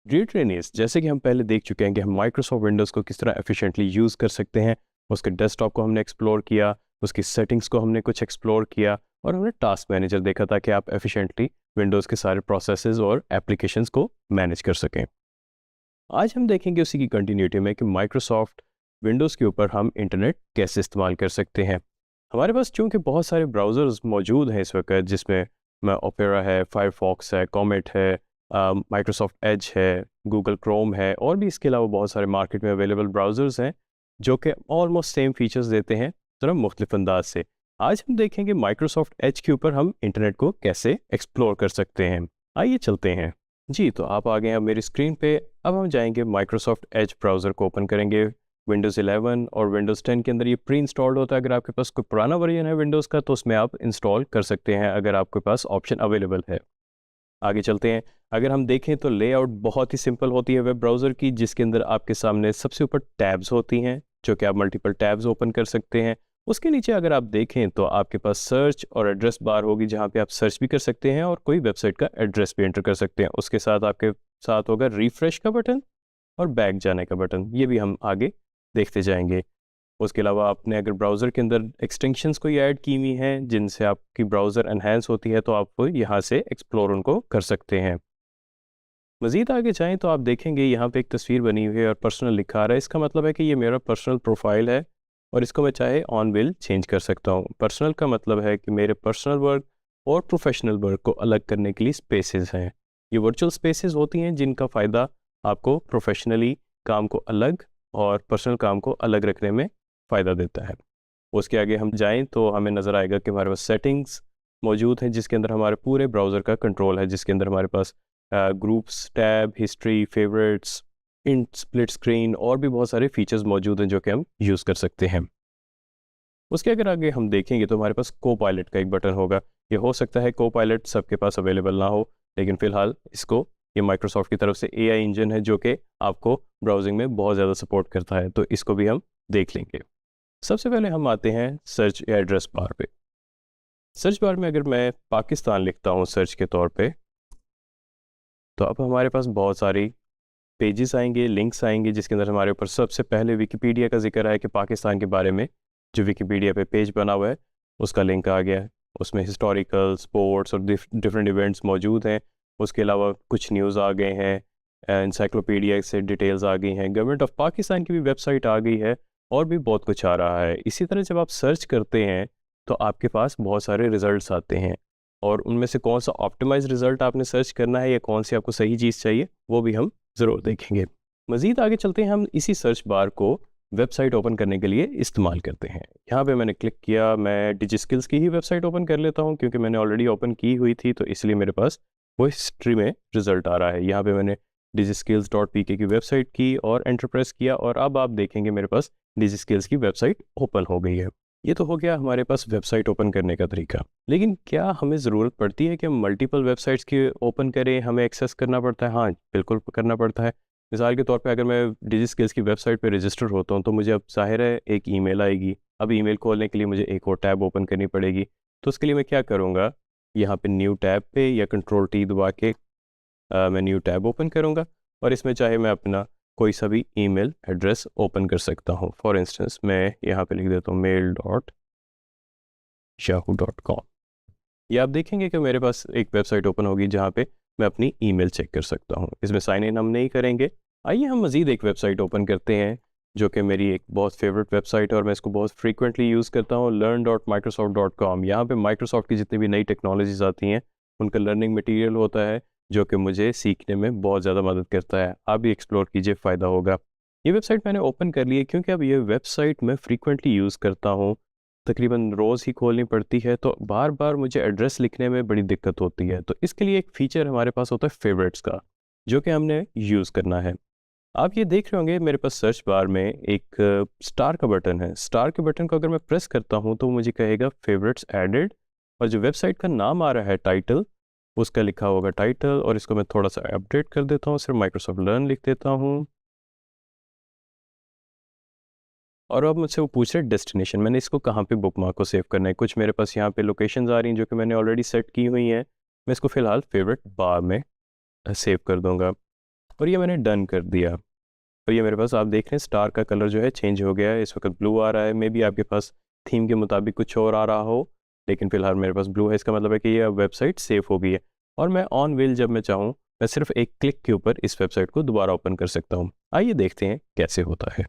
Dear trainees, जैसे कि हम पहले देख चुके हैं कि हम माइक्रोसॉफ्ट विंडोज़ को किस तरह एफिशिएंटली यूज़ कर सकते हैं। उसके डेस्कटॉप को हमने एक्सप्लोर किया, उसकी सेटिंग्स को हमने कुछ एक्सप्लोर किया और हमने टास्क मैनेजर देखा था कि आप एफिशिएंटली विंडोज़ के सारे प्रोसेसेस और एप्लीकेशंस को मैनेज कर सकें। आज हम देखेंगे उसी की कंटिन्यूटी में कि माइक्रोसॉफ्ट विंडोज़ के ऊपर हम इंटरनेट कैसे इस्तेमाल कर सकते हैं। हमारे पास चूँकि बहुत सारे ब्राउज़र्स मौजूद हैं इस वक्त, जिसमें ओपेरा है, फायरफॉक्स है, कॉमेट है, माइक्रोसॉफ्ट एज है, गूगल क्रोम है और भी इसके अलावा बहुत सारे मार्केट में अवेलेबल ब्राउज़र्स हैं जो कि ऑलमोस्ट सेम फीचर्स देते हैं, ज़रा मुख्तलिफ अंदाज से। आज हम देखेंगे माइक्रोसॉफ्ट एज के ऊपर हम इंटरनेट को कैसे एक्सप्लोर कर सकते हैं। आइए चलते हैं। जी, तो आप आ गए हैं मेरी स्क्रीन पे। अब हम जाएंगे माइक्रोसॉफ्ट एज ब्राउज़र को ओपन करेंगे। विंडोज़ 11 और विंडोज़ 10 के अंदर ये प्री इंस्टॉल्ड होता है। अगर आपके पास कोई पुराना वर्जन है विंडोज़ का तो उसमें आप इंस्टॉल कर सकते हैं अगर आपके पास ऑप्शन अवेलेबल है। आगे चलते हैं। अगर हम देखें तो लेआउट बहुत ही सिंपल होती है वेब ब्राउज़र की, जिसके अंदर आपके सामने सबसे ऊपर टैब्स होती हैं जो कि आप मल्टीपल टैब्स ओपन कर सकते हैं। उसके नीचे अगर आप देखें तो आपके पास सर्च और एड्रेस बार होगी जहाँ पे आप सर्च भी कर सकते हैं और कोई वेबसाइट का एड्रेस भी एंटर कर सकते हैं। उसके साथ आपके साथ होगा रिफ्रेश का बटन और बैक जाने का बटन, ये भी हम आगे देखते जाएंगे। उसके अलावा आपने अगर ब्राउज़र के अंदर एक्सटेंशंस कोई ऐड की हुई हैं जिनसे आपकी ब्राउज़र एनहांस होती है तो आप यहाँ से एक्सप्लोर उनको कर सकते हैं। मज़ीद आगे जाएँ तो आप देखेंगे यहाँ पे एक तस्वीर बनी हुई है और पर्सनल लिखा आ रहा है। इसका मतलब है कि ये मेरा पर्सनल प्रोफाइल है और इसको मैं चाहे ऑन विल चेंज कर सकता हूँ। पर्सनल का मतलब है कि मेरे पर्सनल वर्क और प्रोफेशनल वर्क को अलग करने के लिए स्पेसेस हैं। ये वर्चुअल स्पेसेस होती हैं जिनका फ़ायदा आपको प्रोफेशनली काम को अलग और पर्सनल काम को अलग रखने में फ़ायदा देता है। उसके आगे हम जाएँ तो हमें नज़र आएगा कि हमारे पास सेटिंग्स मौजूद हैं जिसके अंदर हमारे पूरे ब्राउज़र का कंट्रोल है, जिसके अंदर हमारे पास groups, tab, history, favourites, in split screen और भी बहुत सारे फीचर्स मौजूद हैं जो कि हम यूज़ कर सकते हैं। उसके अगर आगे हम देखेंगे तो हमारे पास को पायलट का एक बटन होगा। ये हो सकता है को पायलट सबके पास अवेलेबल ना हो, लेकिन फ़िलहाल इसको ये माइक्रोसॉफ्ट की तरफ से एआई इंजन है जो कि आपको ब्राउजिंग में बहुत ज़्यादा सपोर्ट करता है, तो इसको भी हम देख लेंगे। सबसे पहले हम आते हैं सर्च या एड्रेस बार पे। सर्च बार में अगर मैं पाकिस्तान लिखता हूँ सर्च के तौर पे, तो अब हमारे पास बहुत सारी पेजेस आएंगे, लिंक्स आएंगे जिसके अंदर हमारे ऊपर सबसे पहले विकिपीडिया का जिक्र है कि पाकिस्तान के बारे में जो विकिपीडिया पे पेज बना हुआ है उसका लिंक आ गया है। उसमें हिस्टोरिकल, स्पोर्ट्स और डिफरेंट इवेंट्स मौजूद हैं। उसके अलावा कुछ न्यूज़ आ गए हैं, इंसाइक्लोपीडिया से डिटेल्स आ गई हैं, गवर्नमेंट ऑफ पाकिस्तान की भी वेबसाइट आ गई है और भी बहुत कुछ आ रहा है। इसी तरह जब आप सर्च करते हैं तो आपके पास बहुत सारे रिजल्ट्स आते हैं और उनमें से कौन सा ऑप्टिमाइज रिजल्ट आपने सर्च करना है या कौन सी आपको सही चीज़ चाहिए वो भी हम ज़रूर देखेंगे। मज़ीद आगे चलते हैं, हम इसी सर्च बार को वेबसाइट ओपन करने के लिए इस्तेमाल करते हैं। यहाँ पे मैंने क्लिक किया, मैं डिजिस्किल्स की ही वेबसाइट ओपन कर लेता हूँ क्योंकि मैंने ऑलरेडी ओपन की हुई थी, तो इसलिए मेरे पास वो हिस्ट्री में रिज़ल्ट आ रहा है। यहाँ पे मैंने digiskills.pk की वेबसाइट की और एंटर प्रेस किया और अब आप देखेंगे मेरे पास डिजिस्किल्स की वेबसाइट ओपन हो गई है। ये तो हो गया हमारे पास वेबसाइट ओपन करने का तरीका, लेकिन क्या हमें ज़रूरत पड़ती है कि हम मल्टीपल वेबसाइट्स की ओपन करें, हमें एक्सेस करना पड़ता है? हाँ, बिल्कुल करना पड़ता है। मिसाल के तौर पे अगर मैं डिजिस्किल्स की वेबसाइट पे रजिस्टर होता हूँ तो मुझे अब ज़ाहिर है एक ईमेल आएगी। अब ईमेल खोलने के लिए मुझे एक और टैब ओपन करनी पड़ेगी, तो उसके लिए मैं क्या करूँगा, यहाँ पे न्यू टैब पे या कंट्रोल टी दबा के मैं न्यू टैब ओपन करूँगा और इसमें चाहे मैं अपना कोई सा भी ईमेल एड्रेस ओपन कर सकता हूँ। फॉर इंस्टेंस मैं यहाँ पे लिख देता हूँ mail.yahoo.com। ये आप देखेंगे कि मेरे पास एक वेबसाइट ओपन होगी जहाँ पे मैं अपनी ईमेल चेक कर सकता हूँ। इसमें साइन इन हम नहीं करेंगे। आइए हम मज़ीद एक वेबसाइट ओपन करते हैं जो कि मेरी एक बहुत फेवरेट वेबसाइट है और मैं इसको बहुत फ्रीक्वेंटली यूज़ करता हूँ, learn.microsoft.com। यहाँ पे माइक्रोसॉफ्ट की जितनी भी नई टेक्नोलॉजीज़ आती हैं उनका लर्निंग मटीरियल होता है जो कि मुझे सीखने में बहुत ज़्यादा मदद करता है। आप भी एक्सप्लोर कीजिए, फ़ायदा होगा। ये वेबसाइट मैंने ओपन कर ली है क्योंकि अब ये वेबसाइट मैं फ्रीक्वेंटली यूज़ करता हूँ, तकरीबन रोज़ ही खोलनी पड़ती है, तो बार बार मुझे एड्रेस लिखने में बड़ी दिक्कत होती है। तो इसके लिए एक फ़ीचर हमारे पास होता है फेवरेट्स का, जो कि हमने यूज़ करना है। आप ये देख रहे होंगे मेरे पास सर्च बार में एक स्टार का बटन है। स्टार के बटन को अगर मैं प्रेस करता हूँ तो मुझे कहेगा फेवरेट्स एडेड और जो वेबसाइट का नाम आ रहा है टाइटल, उसका लिखा होगा टाइटल और इसको मैं थोड़ा सा अपडेट कर देता हूँ, सिर्फ माइक्रोसॉफ्ट लर्न लिख देता हूँ और अब मुझसे वो पूछ रहे डेस्टिनेशन, मैंने इसको कहाँ पे बुकमार्क को सेव करना है। कुछ मेरे पास यहाँ पे लोकेशंस आ रही हैं जो कि मैंने ऑलरेडी सेट की हुई हैं। मैं इसको फ़िलहाल फेवरेट बार में सेव कर दूँगा। और ये मैंने डन कर दिया। और ये मेरे पास आप देख रहे हैं स्टार का कलर जो है चेंज हो गया है, इस वक्त ब्लू आ रहा है। मे बी आपके पास थीम के मुताबिक कुछ और आ रहा हो, लेकिन फिलहाल मेरे पास ब्लू है। इसका मतलब है कि ये वेबसाइट सेव हो गई है। और मैं ऑन व्हील जब मैं चाहूँ, मैं सिर्फ एक क्लिक के ऊपर इस वेबसाइट को दोबारा ओपन कर सकता हूँ। आइए देखते हैं कैसे होता है।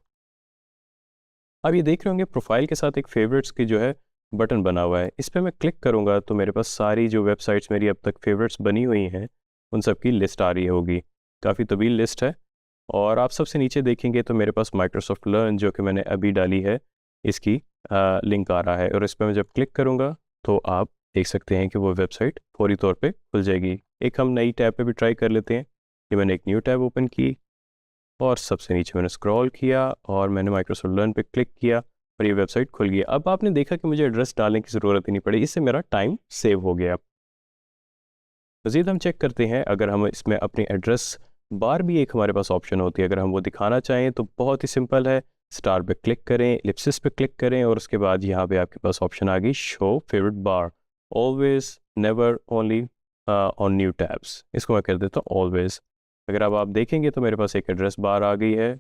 अब ये देख रहे होंगे प्रोफाइल के साथ एक फेवरेट्स की जो है बटन बना हुआ है। इस पर मैं क्लिक करूँगा तो मेरे पास सारी जो वेबसाइट्स मेरी अब तक फेवरेट्स बनी हुई हैं उन सब की लिस्ट आ रही होगी। काफ़ी तवील लिस्ट है। और आप सबसे नीचे देखेंगे तो मेरे पास माइक्रोसॉफ्ट लर्न जो कि मैंने अभी डाली है, इसकी लिंक आ रहा है। और इस पर मैं जब क्लिक करूँगा तो आप देख सकते हैं कि वो वेबसाइट फौरी तौर पे खुल जाएगी। एक हम नई टैब पे भी ट्राई कर लेते हैं। कि मैंने एक न्यू टैब ओपन की और सबसे नीचे मैंने स्क्रॉल किया और मैंने माइक्रोसॉफ्ट लर्न पे क्लिक किया और ये वेबसाइट खुल गई। अब आपने देखा कि मुझे एड्रेस डालने की ज़रूरत ही नहीं पड़ी, इससे मेरा टाइम सेव हो गया। मज़ीद हम चेक करते हैं, अगर हम इसमें अपनी एड्रेस बार भी एक हमारे पास ऑप्शन होती है, अगर हम वो दिखाना चाहें तो बहुत ही सिंपल है। स्टार पे क्लिक करें, एलिप्सिस पे क्लिक करें और उसके बाद यहाँ पे आपके पास ऑप्शन आ गई show favourite bar, always, never, only on new tabs. इसको मैं कर देता हूँ ऑलवेज। अगर अब आप देखेंगे तो मेरे पास एक एड्रेस बार आ गई है,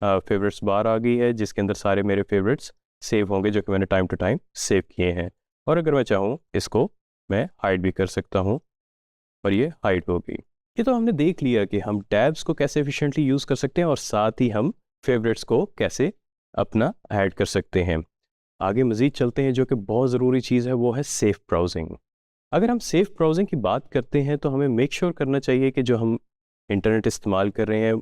फेवरेट्स बार आ गई है, जिसके अंदर सारे मेरे फेवरेट्स सेव होंगे जो कि मैंने टाइम टू टाइम सेव किए हैं। और अगर मैं चाहूँ इसको मैं हाइड भी कर सकता हूँ और ये हाइड हो गई। ये तो हमने देख लिया कि हम टैब्स को कैसे एफिशिएंटली यूज़ कर सकते हैं और साथ ही हम फेवरेट्स को कैसे अपना ऐड कर सकते हैं। आगे मज़ीद चलते हैं। जो कि बहुत ज़रूरी चीज़ है वो है सेफ ब्राउजिंग। अगर हम सेफ ब्राउजिंग की बात करते हैं तो हमें मेक श्योर करना चाहिए कि जो हम इंटरनेट इस्तेमाल कर रहे हैं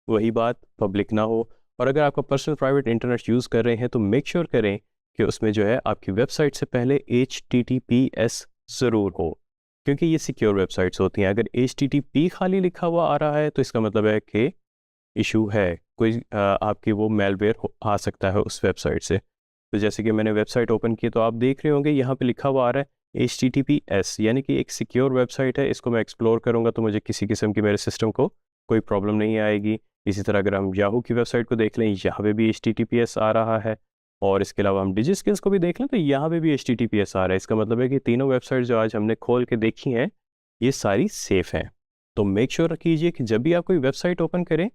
वही बात पब्लिक ना हो। और अगर आपका पर्सनल प्राइवेट इंटरनेट यूज़ कर रहे हैं तो मेक श्योर करें कि उसमें जो है आपकी वेबसाइट से पहले HTTPS ज़रूर हो, क्योंकि ये सिक्योर वेबसाइट्स होती हैं। अगर HTTP खाली लिखा हुआ आ रहा है तो इसका मतलब है कि इशू है, कोई आपकी वो मेलवेयर आ सकता है उस वेबसाइट से। तो जैसे कि मैंने वेबसाइट ओपन की तो आप देख रहे होंगे यहाँ पे लिखा हुआ आ रहा है HTTPS, यानी कि एक सिक्योर वेबसाइट है। इसको मैं एक्सप्लोर करूँगा तो मुझे किसी किस्म की मेरे सिस्टम को कोई प्रॉब्लम नहीं आएगी। इसी तरह अगर हम याहू की वेबसाइट को देख लें, यहाँ पे भी HTTPS आ रहा है। और इसके अलावा हम डिजिस्किल्स को भी देख लें तो यहाँ पे भी HTTPS आ रहा है। इसका मतलब है कि तीनों वेबसाइट जो आज हमने खोल के देखी हैं ये सारी सेफ़ हैं। तो मेक श्योर कीजिए कि जब भी आप कोई वेबसाइट ओपन करें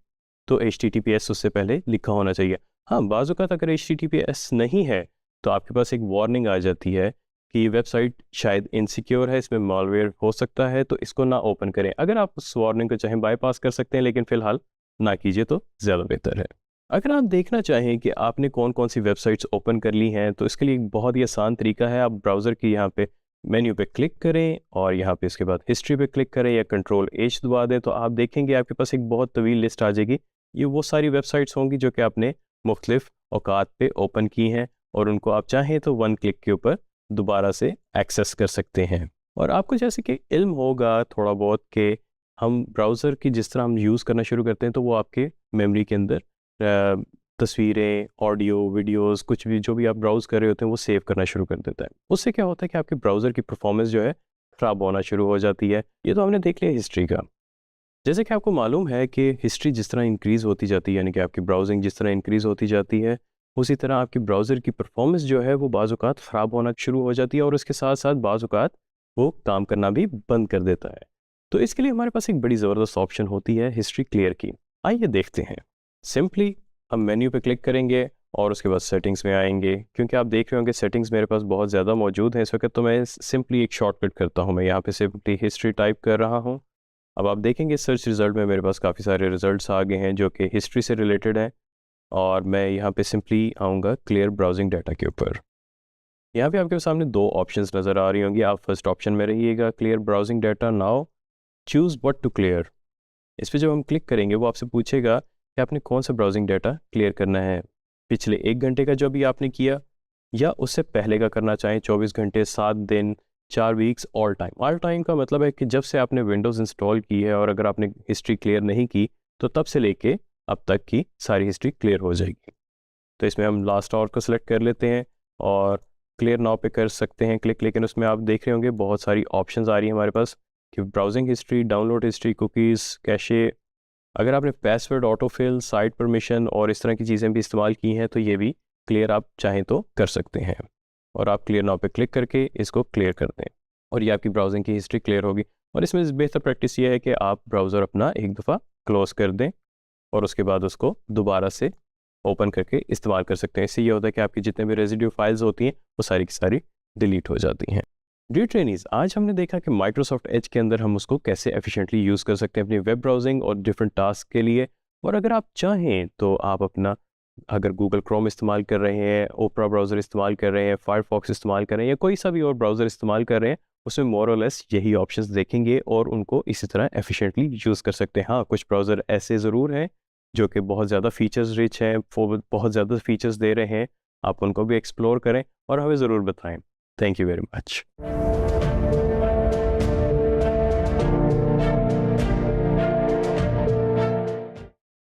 तो HTTPS उससे पहले लिखा होना चाहिए। हाँ, बाज़ औक़ात अगर HTTPS नहीं है तो आपके पास एक वार्निंग आ जाती है कि ये वेबसाइट शायद इनसिक्योर है, इसमें मॉलवेयर हो सकता है, तो इसको ना ओपन करें। अगर आप उस वार्निंग को चाहें बाईपास कर सकते हैं, लेकिन फ़िलहाल ना कीजिए तो ज़्यादा बेहतर है। अगर आप देखना चाहें कि आपने कौन कौन सी वेबसाइट्स ओपन कर ली हैं तो इसके लिए एक बहुत ही आसान तरीका है। आप ब्राउज़र की यहाँ पे मेन्यू पे क्लिक करें और यहाँ पे इसके बाद हिस्ट्री पे क्लिक करें या Ctrl+H दबा दें तो आप देखेंगे आपके पास एक बहुत तवील लिस्ट आ जाएगी। ये वो सारी वेबसाइट्स होंगी जो कि आपने मुख्तलिफ औकात पे ओपन की हैं और उनको आप चाहें तो वन क्लिक के ऊपर दोबारा से एक्सेस कर सकते हैं। और आपको जैसे कि इल्म होगा थोड़ा बहुत कि हम ब्राउज़र की जिस तरह हम यूज़ करना शुरू करते हैं तो वो आपके मेमोरी के अंदर तस्वीरें, ऑडियो, वीडियोस, कुछ भी जो भी आप ब्राउज़ कर रहे होते हैं वो सेव करना शुरू कर देता है। उससे क्या होता है कि आपके ब्राउज़र की परफॉर्मेंस जो है ख़राब होना शुरू हो जाती है। ये तो हमने देख लिया हिस्ट्री का। जैसे कि आपको मालूम है कि हिस्ट्री जिस तरह इंक्रीज़ होती जाती है, यानी कि आपकी ब्राउजिंग जिस तरह इंक्रीज़ होती जाती है, उसी तरह आपकी ब्राउज़र की परफॉर्मेंस जो है वो बाज़ औक़ात ख़राब होना शुरू हो जाती है और उसके साथ साथ बाज़ औक़ात वो काम करना भी बंद कर देता है। तो इसके लिए हमारे पास एक बड़ी ज़बरदस्त ऑप्शन होती है हिस्ट्री क्लियर की। आइए देखते हैं। सिंपली हम मेन्यू पे क्लिक करेंगे और उसके बाद सेटिंग्स में आएंगे। क्योंकि आप देख रहे होंगे सेटिंग्स मेरे पास बहुत ज़्यादा मौजूद हैं इस वक्त, तो मैं सिंपली एक शॉर्टकट करता हूँ। मैं यहाँ पे सिंपली हिस्ट्री टाइप कर रहा हूँ। अब आप देखेंगे सर्च रिज़ल्ट में मेरे पास काफ़ी सारे रिज़ल्ट्स आ गए हैं जो कि हिस्ट्री से रिलेटेड हैं। और मैं यहाँ पे सिंपली आऊँगा क्लियर ब्राउजिंग डाटा के ऊपर। यहाँ पे आपके सामने दो ऑप्शंस नज़र आ रही होंगी। आप फर्स्ट ऑप्शन में रहिएगा clear browsing data, now choose what to clear. इस पर जब हम क्लिक करेंगे वो आपसे पूछेगा कि आपने कौन सा ब्राउजिंग डाटा क्लियर करना है। पिछले 1 घंटे का जो भी आपने किया या उससे पहले का करना चाहें, 24 घंटे, 7 दिन, 4 weeks, all time. All time का मतलब है कि जब से आपने विंडोज़ इंस्टॉल की है और अगर आपने हिस्ट्री क्लियर नहीं की तो तब से लेके अब तक की सारी हिस्ट्री क्लियर हो जाएगी। तो इसमें हम लास्ट आवर को सिलेक्ट कर लेते हैं और क्लियर नाउ पे कर सकते हैं क्लिक। लेकिन उसमें आप देख रहे होंगे बहुत सारी ऑप्शंस आ रही हैं हमारे पास कि browsing history, download history, cookies, cache. अगर आपने पासवर्ड, ऑटोफिल, साइट परमिशन और इस तरह की चीज़ें भी इस्तेमाल की हैं तो ये भी क्लियर आप चाहें तो कर सकते हैं। और आप क्लियर नाउ पे क्लिक करके इसको क्लियर कर दें और ये आपकी ब्राउजिंग की हिस्ट्री क्लियर होगी। और इसमें बेहतर प्रैक्टिस ये है कि आप ब्राउज़र अपना एक दफ़ा क्लोज कर दें और उसके बाद उसको दोबारा से ओपन करके इस्तेमाल कर सकते हैं। इससे ये होता है कि आपकी जितने भी रेजिड्यू फाइल्स होती हैं वो सारी की सारी डिलीट हो जाती हैं। डियर ट्रेनीज, आज हमने देखा कि माइक्रोसॉफ्ट एज के अंदर हम उसको कैसे एफिशिएंटली यूज़ कर सकते हैं अपनी वेब ब्राउजिंग और डिफरेंट टास्क के लिए। और अगर आप चाहें तो आप अपना, अगर गूगल क्रोम इस्तेमाल कर रहे हैं, ओपरा ब्राउज़र इस्तेमाल कर रहे हैं, फायरफॉक्स इस्तेमाल कर रहे हैं या कोई सा भी और ब्राउज़र इस्तेमाल कर रहे हैं, उसमें मोर और लेस यही ऑप्शंस देखेंगे और उनको इसी तरह एफिशिएंटली यूज़ कर सकते हैं। हाँ, कुछ ब्राउज़र ऐसे ज़रूर हैं जो कि बहुत ज़्यादा फीचर्स रिच हैं, बहुत ज़्यादा फीचर्स दे रहे हैं। आप उनको भी एक्सप्लोर करें और हमें ज़रूर बताएं। Thank you very much.